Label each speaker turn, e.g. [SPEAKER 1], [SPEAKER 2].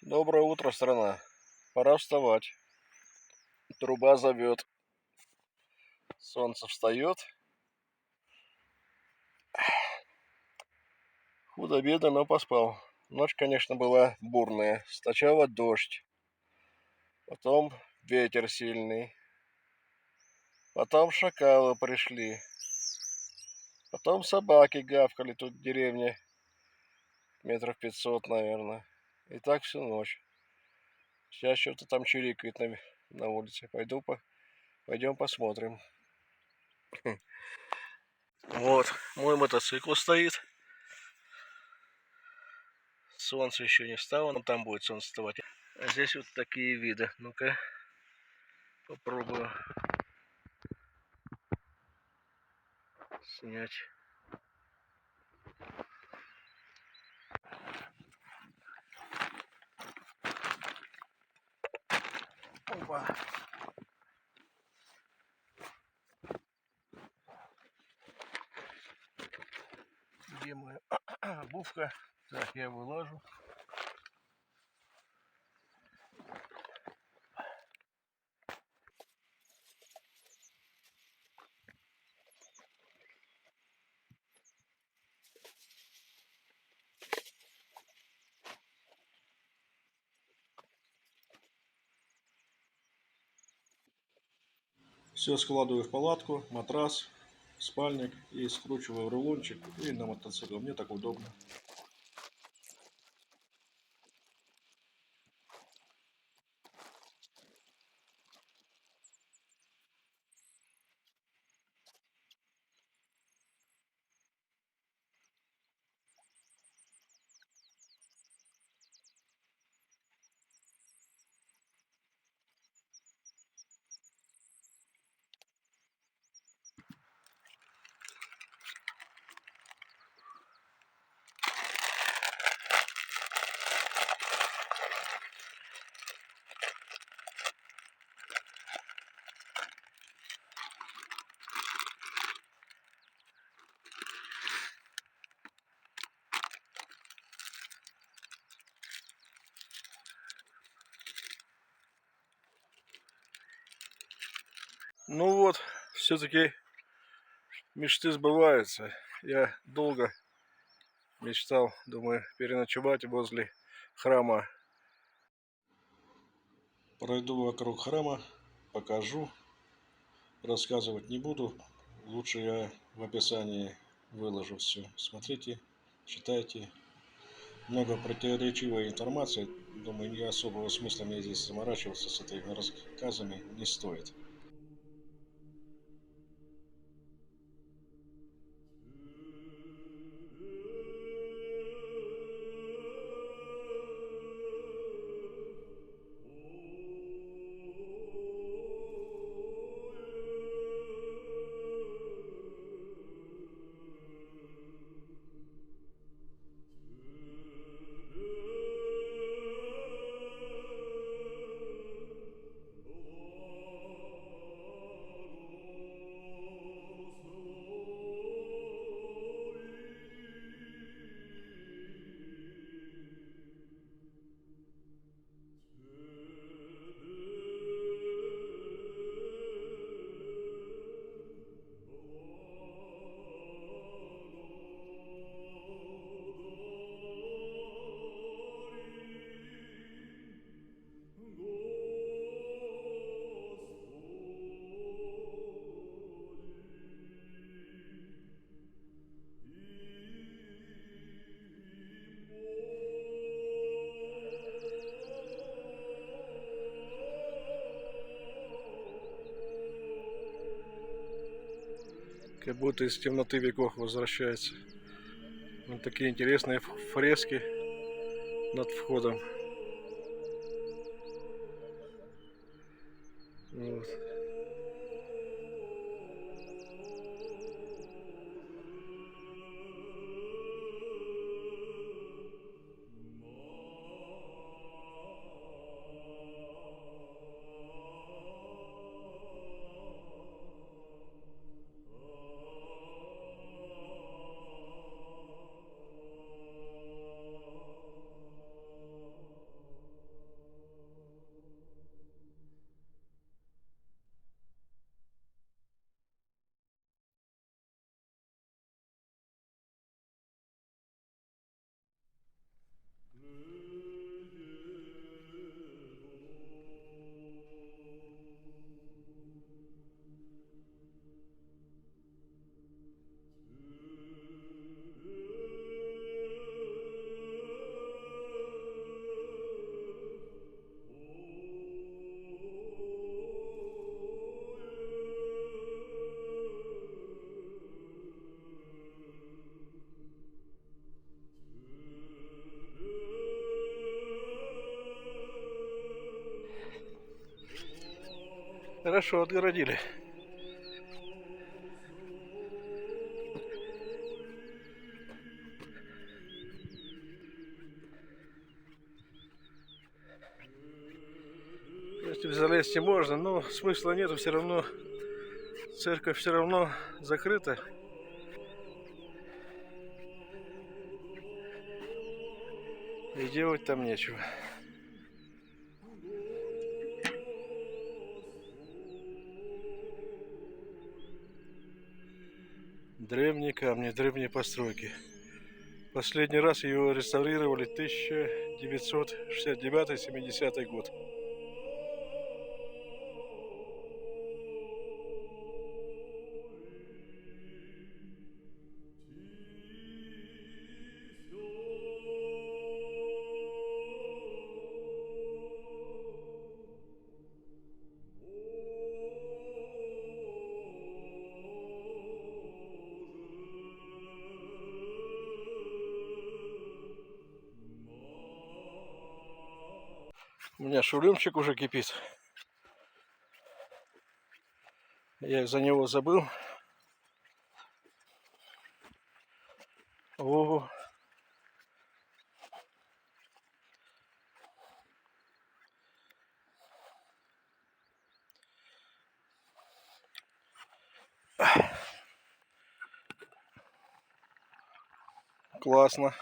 [SPEAKER 1] Доброе утро, страна. Пора вставать. Труба зовет. Солнце встает. Худо-бедно, но поспал. Ночь, конечно, была бурная. Сначала дождь, потом ветер сильный, потом шакалы пришли, потом собаки гавкали тут в деревне, метров 500, наверное. И так всю ночь. Сейчас что-то там чирикает на улице. Пойдем посмотрим. Вот, мой мотоцикл стоит. Солнце еще не встало, но там будет солнце вставать. А здесь вот такие виды. Ну-ка, попробую снять. Опа. Где моя обувка? Так, я вылажу. Все складываю в палатку, матрас, спальник и скручиваю в рулончик и на мотоцикл. Мне так удобно. Ну вот, все-таки мечты сбываются. Я долго мечтал, думаю, переночевать возле храма. Пройду вокруг храма, покажу. Рассказывать не буду. Лучше я в описании выложу все. Смотрите, читайте. Много противоречивой информации. Думаю, не особого смысла мне здесь заморачиваться с этими рассказами не стоит. Как будто из темноты веков возвращается. Вот такие интересные фрески над входом. Вот. Хорошо отгородили. Если залезть можно, но смысла нету, все равно церковь все равно закрыта. И делать там нечего. Древние камни, древние постройки. Последний раз ее реставрировали 1969-70 год. У меня шулемчик уже кипит. Я за него забыл. О, классно.